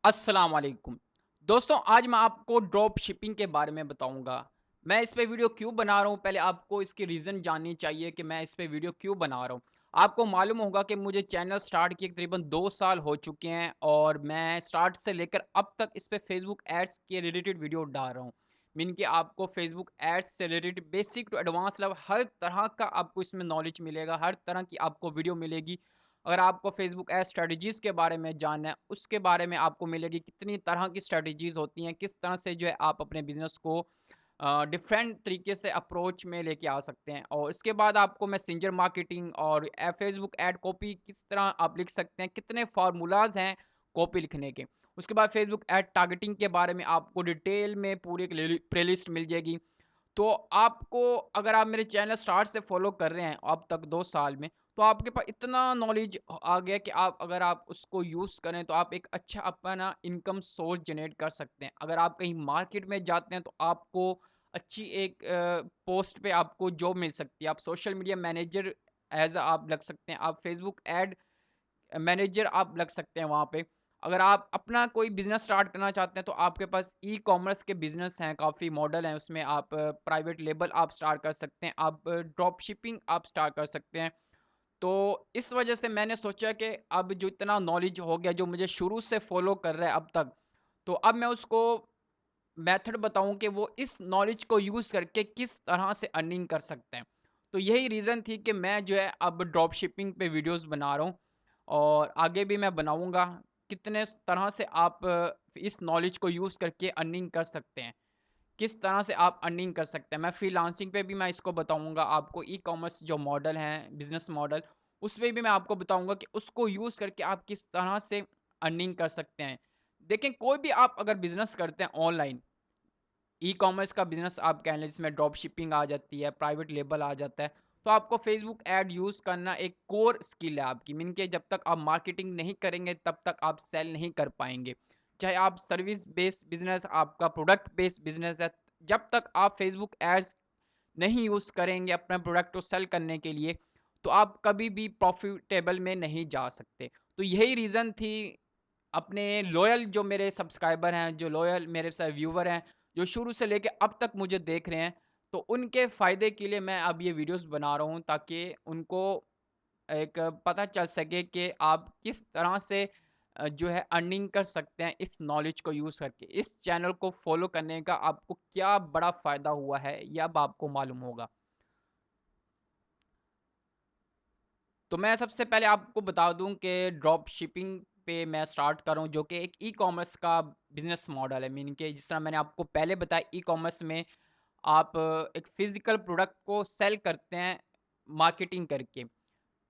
अस्सलाम वालेकुम। दोस्तों आज मैं आपको ड्रॉप शिपिंग के बारे में बताऊँगा। मैं इस पे वीडियो क्यों बना रहा हूँ, पहले आपको इसकी रीज़न जाननी चाहिए कि मैं इस पे वीडियो क्यों बना रहा हूँ। आपको मालूम होगा कि मुझे चैनल स्टार्ट किए तकरीबन 2 साल हो चुके हैं और मैं स्टार्ट से लेकर अब तक इस पे फेसबुक एड्स के रिलेटेड वीडियो डाल रहा हूँ। मीन कि आपको फेसबुक एड्स से related basic to advance level हर तरह का आपको इसमें नॉलेज मिलेगा, हर तरह की आपको वीडियो मिलेगी। अगर आपको फेसबुक एड स्ट्रेटजीज़ के बारे में जानना है, उसके बारे में आपको मिलेगी कितनी तरह की स्ट्रेटजीज़ होती हैं, किस तरह से जो है आप अपने बिज़नेस को डिफरेंट तरीके से अप्रोच में लेके आ सकते हैं। और इसके बाद आपको मैसेंजर मार्केटिंग और फेसबुक एड कॉपी किस तरह आप लिख सकते हैं, कितने फार्मूलाज़ हैं कॉपी लिखने के। उसके बाद फेसबुक एड टारगेटिंग के बारे में आपको डिटेल में पूरी एक प्लेलिस्ट मिल जाएगी। तो आपको अगर आप मेरे चैनल स्टार्ट से फॉलो कर रहे हैं अब तक 2 साल में, तो आपके पास इतना नॉलेज आ गया कि आप अगर आप उसको यूज़ करें तो आप एक अच्छा अपना इनकम सोर्स जनरेट कर सकते हैं। अगर आप कहीं मार्केट में जाते हैं तो आपको अच्छी एक पोस्ट पे आपको जॉब मिल सकती है। आप सोशल मीडिया मैनेजर ऐज़ आप लग सकते हैं। आप फेसबुक एड मैनेजर आप लग सकते हैं वहाँ पे। अगर आप अपना कोई बिज़नेस स्टार्ट करना चाहते हैं तो आपके पास ई-कॉमर्स के बिज़नेस हैं, काफ़ी मॉडल हैं, उसमें आप प्राइवेट लेबल आप स्टार्ट कर सकते हैं, आप ड्रॉप शिपिंग आप स्टार्ट कर सकते हैं। तो इस वजह से मैंने सोचा कि अब जो इतना नॉलेज हो गया, जो मुझे शुरू से फ़ॉलो कर रहा है अब तक, तो अब मैं उसको मेथड बताऊँ कि वो इस नॉलेज को यूज़ करके किस तरह से अर्निंग कर सकते हैं। तो यही रीज़न थी कि मैं जो है अब ड्रॉप शिपिंग पे वीडियोज़ बना रहा हूँ और आगे भी मैं बनाऊँगा। कितने तरह से आप इस नॉलेज को यूज़ करके अर्निंग कर सकते हैं। किस तरह से आप अर्निंग कर सकते हैं। मैं फ्रीलांसिंग पे भी मैं इसको बताऊँगा आपको ई-कॉमर्स जो मॉडल हैं, बिज़नेस मॉडल, उसपे भी मैं आपको बताऊँगा कि उसको यूज़ करके आप किस तरह से अर्निंग कर सकते हैं। देखें कोई भी आप अगर बिज़नेस करते हैं ऑनलाइन, ई-कॉमर्स का बिज़नेस आप कह लें जिसमें ड्रॉप शिपिंग आ जाती है, प्राइवेट लेबल आ जाता है, तो आपको फेसबुक ऐड यूज़ करना एक कोर स्किल है आपकी। मीन कि जब तक आप मार्केटिंग नहीं करेंगे तब तक आप सेल नहीं कर पाएँगे। चाहे आप सर्विस बेस्ड बिज़नेस आपका प्रोडक्ट बेस्ड बिज़नेस है, जब तक आप फेसबुक एड्स नहीं यूज़ करेंगे अपने प्रोडक्ट को सेल करने के लिए, तो आप कभी भी प्रॉफ़िटेबल में नहीं जा सकते। तो यही रीज़न थी अपने लॉयल जो मेरे सब्सक्राइबर हैं, जो लॉयल मेरे व्यूवर हैं, जो शुरू से लेके अब तक मुझे देख रहे हैं, तो उनके फ़ायदे के लिए मैं अब ये वीडियोज़ बना रहा हूँ ताकि उनको एक पता चल सके कि आप किस तरह से जो है अर्निंग कर सकते हैं इस नॉलेज को यूज़ करके। इस चैनल को फ़ॉलो करने का आपको क्या बड़ा फ़ायदा हुआ है, ये अब आपको मालूम होगा। तो मैं सबसे पहले आपको बता दूँ कि ड्रॉप शिपिंग पे मैं स्टार्ट कर रहा हूँ, जो कि एक ई-कॉमर्स का बिज़नेस मॉडल है। मीनिंग कि जिस तरह मैंने आपको पहले बताया ई-कॉमर्स में आप एक फ़िज़िकल प्रोडक्ट को सेल करते हैं मार्केटिंग करके।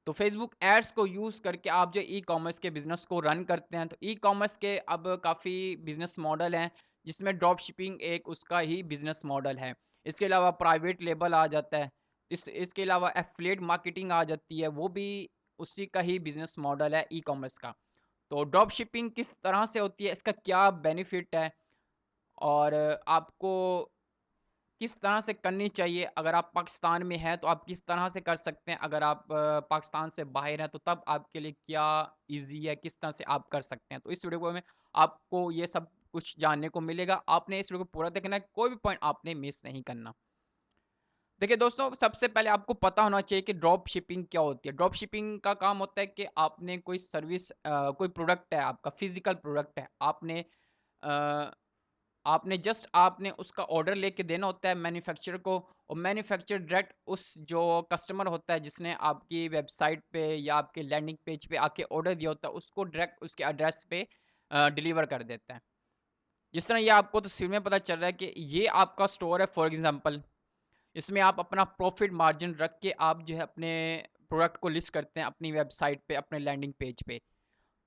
तो फ़ेसबुक एड्स को यूज़ करके आप जो ई-कॉमर्स के बिज़नेस को रन करते हैं, तो ई-कॉमर्स के अब काफ़ी बिज़नेस मॉडल हैं, जिसमें ड्रॉप शिपिंग एक उसका ही बिज़नेस मॉडल है। इसके अलावा प्राइवेट लेबल आ जाता है। इसके अलावा एफ़िलिएट मार्केटिंग आ जाती है, वो भी उसी का ही बिज़नेस मॉडल है ई-कॉमर्स का। तो ड्रॉप शिपिंग किस तरह से होती है, इसका क्या बेनिफिट है और आपको किस तरह से करनी चाहिए? अगर आप पाकिस्तान में हैं, तो आप किस तरह से कर सकते हैं? अगर आप पाकिस्तान से बाहर हैं, तो तब आपके लिए क्या ईज़ी है? किस तरह से आप कर सकते हैं? तो इस वीडियो में आपको ये सब कुछ जानने को मिलेगा। आपने इस वीडियो को पूरा देखना है, कोई भी पॉइंट आपने मिस नहीं करना। देखिए दोस्तों, सबसे पहले आपको पता होना चाहिए कि ड्रॉप शिपिंग क्या होती है। ड्रॉप शिपिंग का काम होता है कि आपने कोई सर्विस कोई प्रोडक्ट है आपका, फिज़िकल प्रोडक्ट है। अ आपने जस्ट आपने उसका ऑर्डर लेके देना होता है मैन्युफैक्चरर को और मैन्युफैक्चरर डायरेक्ट उस जो कस्टमर होता है जिसने आपकी वेबसाइट पे या आपके लैंडिंग पेज पे आके ऑर्डर दिया होता है उसको डायरेक्ट उसके एड्रेस पे डिलीवर कर देता है। जिस तरह ये आपको तस्वीर में पता चल रहा है कि ये आपका स्टोर है फॉर एग्ज़ाम्पल। इसमें आप अपना प्रॉफ़िट मार्जिन रख के आप जो है अपने प्रोडक्ट को लिस्ट करते हैं अपनी वेबसाइट पे, अपने लैंडिंग पेज पे।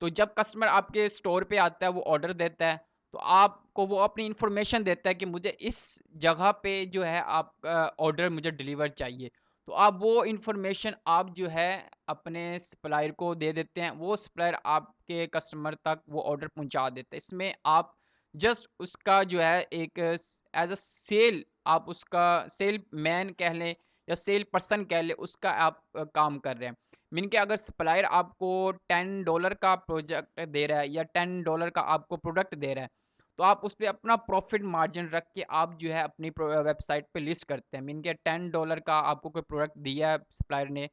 तो जब कस्टमर आपके स्टोर पे आता है, वो ऑर्डर देता है, तो आपको वो अपनी इन्फॉर्मेशन देता है कि मुझे इस जगह पे जो है आपका ऑर्डर मुझे डिलीवर चाहिए। तो आप वो इन्फॉर्मेशन आप जो है अपने सप्लायर को दे देते हैं, वो सप्लायर आपके कस्टमर तक वो ऑर्डर पहुँचा देता है। इसमें आप जस्ट उसका जो है एक एज़ अ सेल आप उसका सेलमैन कह लें या सेल पर्सन कह लें, उसका आप काम कर रहे हैं। मीन कि अगर सप्लायर आपको $10 का प्रोजेक्ट दे रहा है या $10 का आपको प्रोडक्ट दे रहा है, तो आप उस पे अपना प्रॉफ़िट मार्जिन रख के आप जो है अपनी वेबसाइट पे लिस्ट करते हैं। मीन कि $10 का आपको कोई प्रोडक्ट दिया है सप्लायर ने,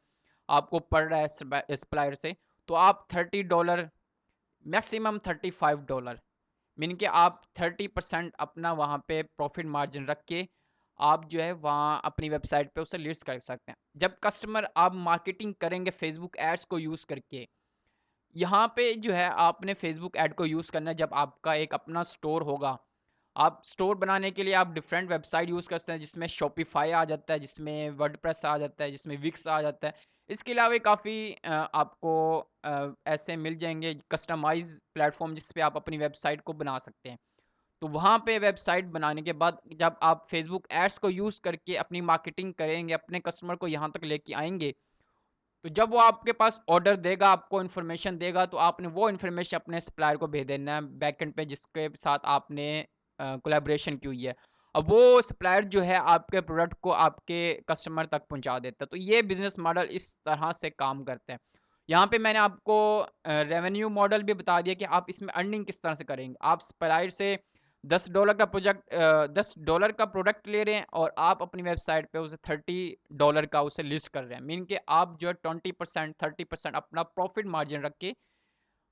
आपको पड़ रहा है सप्लायर से, तो आप $30 मैक्सिमम $35 मीन कि आप 30% अपना वहाँ पे प्रॉफ़िट मार्जिन रख के आप जो है वहाँ अपनी वेबसाइट पे उसे लिस्ट कर सकते हैं। जब कस्टमर आप मार्केटिंग करेंगे फ़ेसबुक एड्स को यूज़ करके, यहाँ पे जो है आपने फ़ेसबुक ऐड को यूज़ करना है जब आपका एक अपना स्टोर होगा। आप स्टोर बनाने के लिए आप डिफरेंट वेबसाइट यूज़ कर सकते हैं जिसमें शॉपिफ़ाई आ जाता है, जिसमें वर्डप्रेस आ जाता है, जिसमें विक्स आ जाता है। इसके अलावा भी काफ़ी आपको ऐसे मिल जाएँगे कस्टमाइज़ प्लेटफ़ॉर्म जिस पे आप अपनी वेबसाइट को बना सकते हैं। तो वहाँ पे वेबसाइट बनाने के बाद जब आप फ़ेसबुक एड्स को यूज़ करके अपनी मार्केटिंग करेंगे, अपने कस्टमर को यहाँ तक लेके आएँगे, तो जब वो आपके पास ऑर्डर देगा, आपको इन्फॉर्मेशन देगा, तो आपने वो इन्फॉर्मेशन अपने सप्लायर को भेज देना है बैकएंड पे जिसके साथ आपने कोलैबोरेशन की हुई है। अब वो सप्लायर जो है आपके प्रोडक्ट को आपके कस्टमर तक पहुँचा देता है। तो ये बिज़नेस मॉडल इस तरह से काम करते हैं। यहाँ पे मैंने आपको रेवेन्यू मॉडल भी बता दिया कि आप इसमें अर्निंग किस तरह से करेंगे। आप सप्लायर से $10 का $10 का प्रोडक्ट ले रहे हैं और आप अपनी वेबसाइट पे उसे $30 का उसे लिस्ट कर रहे हैं। मीन कि आप जो है 20% 30% अपना प्रॉफ़िट मार्जिन रख के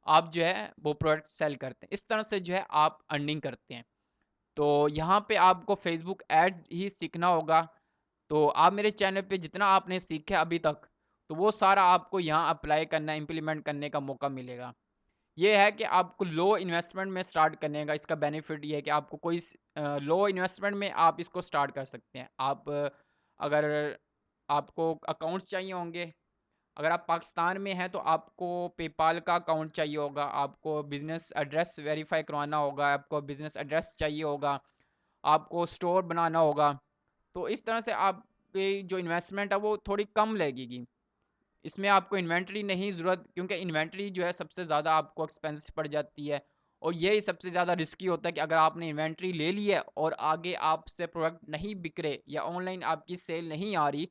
आप जो है वो प्रोडक्ट सेल करते हैं। इस तरह से जो है आप अर्निंग करते हैं। तो यहाँ पे आपको फ़ेसबुक ऐड ही सीखना होगा। तो आप मेरे चैनल पे जितना आपने सीखा अभी तक, तो वो सारा आपको यहाँ अप्लाई करना, इम्प्लीमेंट करने का मौका मिलेगा। ये है कि आपको लो इन्वेस्टमेंट में स्टार्ट करने का इसका बेनिफिट ये है कि आपको कोई लो इन्वेस्टमेंट में आप इसको स्टार्ट कर सकते हैं। आप अगर आपको अकाउंट्स चाहिए होंगे, अगर आप पाकिस्तान में हैं तो आपको पेपाल का अकाउंट चाहिए होगा, आपको बिज़नेस एड्रेस वेरीफाई करवाना होगा, आपको बिज़नेस एड्रेस चाहिए होगा, आपको स्टोर बनाना होगा। तो इस तरह से आपकी जो इन्वेस्टमेंट है वो थोड़ी कम लगेगी। इसमें आपको इन्वेंटरी नहीं ज़रूरत क्योंकि इन्वेंटरी जो है सबसे ज़्यादा आपको एक्सपेंसिव पड़ जाती है और यही सबसे ज़्यादा रिस्की होता है कि अगर आपने इन्वेंटरी ले ली है और आगे आपसे प्रोडक्ट नहीं बिक रहे या ऑनलाइन आपकी सेल नहीं आ रही,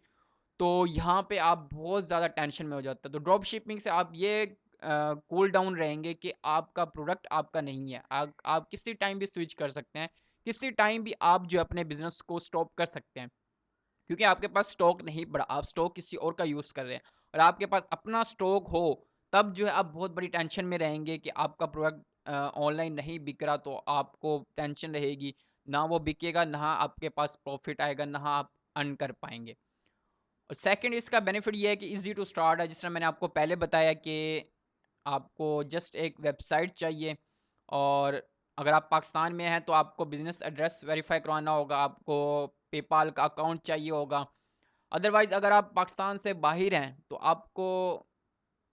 तो यहाँ पे आप बहुत ज़्यादा टेंशन में हो जाते हैं। तो ड्रॉप शिपिंग से आप ये कूल डाउन रहेंगे कि आपका प्रोडक्ट आपका नहीं है। आप किसी टाइम भी स्विच कर सकते हैं, किसी टाइम भी आप जो है अपने बिज़नेस को स्टॉप कर सकते हैं। क्योंकि आपके पास स्टॉक नहीं पड़ा, आप स्टॉक किसी और का यूज़ कर रहे हैं और आपके पास अपना स्टॉक हो, तब जो है आप बहुत बड़ी टेंशन में रहेंगे कि आपका प्रोडक्ट ऑनलाइन नहीं बिक रहा तो आपको टेंशन रहेगी, ना वो बिकेगा, ना आपके पास प्रॉफ़िट आएगा, ना आप अर्न कर पाएँगे। और सेकंड इसका बेनिफिट ये है कि ईज़ी टू स्टार्ट है, जिस तरह मैंने आपको पहले बताया कि आपको जस्ट एक वेबसाइट चाहिए और अगर आप पाकिस्तान में हैं तो आपको बिज़नेस एड्रेस वेरीफ़ाई करवाना होगा, आपको पेपाल का अकाउंट चाहिए होगा। अदरवाइज़ अगर आप पाकिस्तान से बाहर हैं तो आपको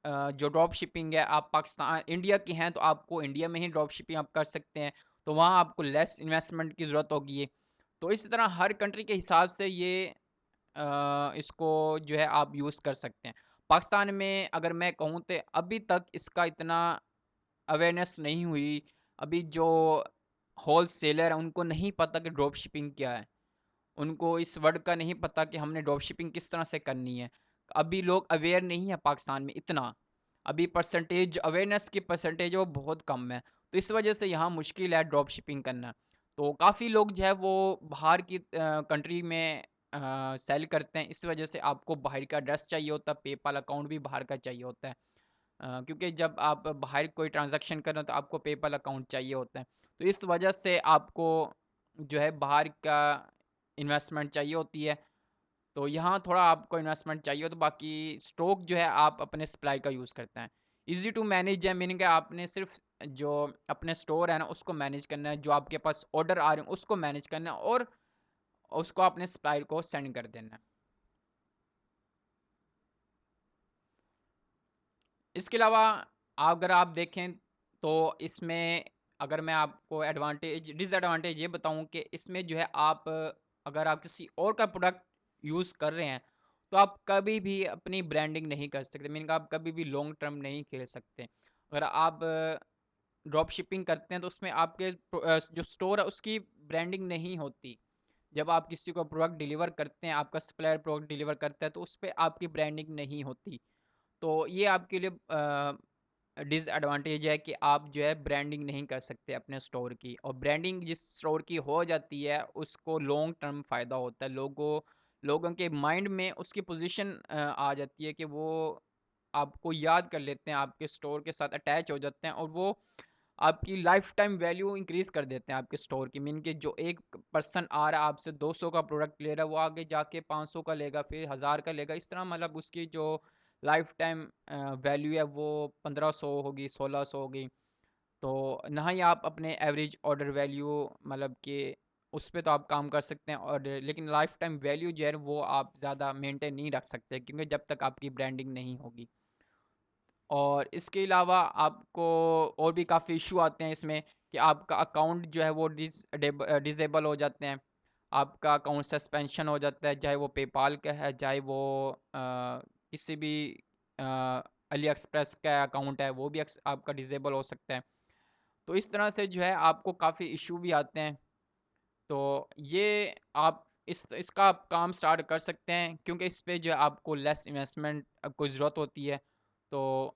जो ड्रॉप शिपिंग है आप पाकिस्तान इंडिया की हैं तो आपको इंडिया में ही ड्रॉप शिपिंग आप कर सकते हैं। तो वहाँ आपको लेस इन्वेस्टमेंट की ज़रूरत होगी। तो इसी तरह हर कंट्री के हिसाब से ये इसको जो है आप यूज़ कर सकते हैं। पाकिस्तान में अगर मैं कहूँ तो अभी तक इसका इतना अवेयरनेस नहीं हुई। अभी जो होलसेलर हैं उनको नहीं पता कि ड्रॉप शिपिंग क्या है। उनको इस वर्ड का नहीं पता कि हमने ड्रॉप शिपिंग किस तरह से करनी है। अभी लोग अवेयर नहीं है पाकिस्तान में इतना। अभी परसेंटेज अवेयरनेस की परसेंटेज वो बहुत कम है। तो इस वजह से यहाँ मुश्किल है ड्रॉप शिपिंग करना। तो काफ़ी लोग जो है वो बाहर की कंट्री में सेल करते हैं। इस वजह से आपको बाहर का एड्रेस चाहिए होता है, पेपाल अकाउंट भी बाहर का चाहिए होता है। क्योंकि जब आप बाहर कोई ट्रांज़ैक्शन कर रहे हो तो आपको पेपाल अकाउंट चाहिए होता है। तो इस वजह से आपको जो है बाहर का इन्वेस्टमेंट चाहिए होती है। तो यहाँ थोड़ा आपको इन्वेस्टमेंट चाहिए हो तो बाकी स्टॉक जो है आप अपने सप्लाई का यूज़ करते हैं। ईज़ी टू मैनेज है मीनिंग कि आपने सिर्फ़ जो अपने स्टोर है ना उसको मैनेज करना है, जो आपके पास ऑर्डर आ रहे हैं उसको मैनेज करना है और उसको अपने सप्लायर को सेंड कर देना है। इसके अलावा अगर आप देखें तो इसमें अगर मैं आपको एडवांटेज डिसएडवांटेज ये बताऊं कि इसमें जो है आप अगर आप किसी और का प्रोडक्ट यूज़ कर रहे हैं तो आप कभी भी अपनी ब्रांडिंग नहीं कर सकते मीन आप कभी भी लॉन्ग टर्म नहीं खेल सकते। अगर आप ड्रॉप शिपिंग करते हैं तो उसमें आपके जो स्टोर है उसकी ब्रांडिंग नहीं होती। जब आप किसी को प्रोडक्ट डिलीवर करते हैं, आपका सप्लायर प्रोडक्ट डिलीवर करता है तो उस पे आपकी ब्रांडिंग नहीं होती। तो ये आपके लिए डिसएडवांटेज है कि आप जो है ब्रांडिंग नहीं कर सकते अपने स्टोर की, और ब्रांडिंग जिस स्टोर की हो जाती है उसको लॉन्ग टर्म फ़ायदा होता है। लोगों के माइंड में उसकी पोजीशन आ जाती है कि वो आपको याद कर लेते हैं, आपके स्टोर के साथ अटैच हो जाते हैं, और वो आपकी लाइफ टाइम वैल्यू इंक्रीज़ कर देते हैं आपके स्टोर की। मीन कि जो एक पर्सन आ रहा है आपसे 200 का प्रोडक्ट ले रहा है, वो आगे जाके 500 का लेगा, फिर 1000 का लेगा। इस तरह मतलब उसकी जो लाइफ टाइम वैल्यू है वो 1500 होगी, 1600 होगी। तो ना ही आप अपने एवरेज ऑर्डर वैल्यू मतलब कि उस पे तो आप काम कर सकते हैं, और लेकिन लाइफ टाइम वैल्यू जो है वो आप ज़्यादा मेंटेन नहीं रख सकते, क्योंकि जब तक आपकी ब्रांडिंग नहीं होगी। और इसके अलावा आपको और भी काफ़ी इशू आते हैं इसमें, कि आपका अकाउंट जो है वो डिसेबल हो जाते हैं, आपका अकाउंट सस्पेंशन हो जाता है, चाहे वो पेपाल का है, चाहे वो किसी भी अली एक्सप्रेस का अकाउंट है, वो भी आपका डिसेबल हो सकता है। तो इस तरह से जो है आपको काफ़ी इशू भी आते हैं। तो ये आप इसका आप काम स्टार्ट कर सकते हैं, क्योंकि इस पे जो है आपको लेस इन्वेस्टमेंट आपको ज़रूरत होती है। तो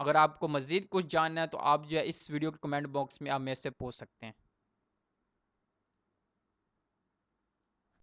अगर आपको मज़ीद कुछ जानना है तो आप जो है इस वीडियो के कमेंट बॉक्स में आप मेरे से पूछ सकते हैं।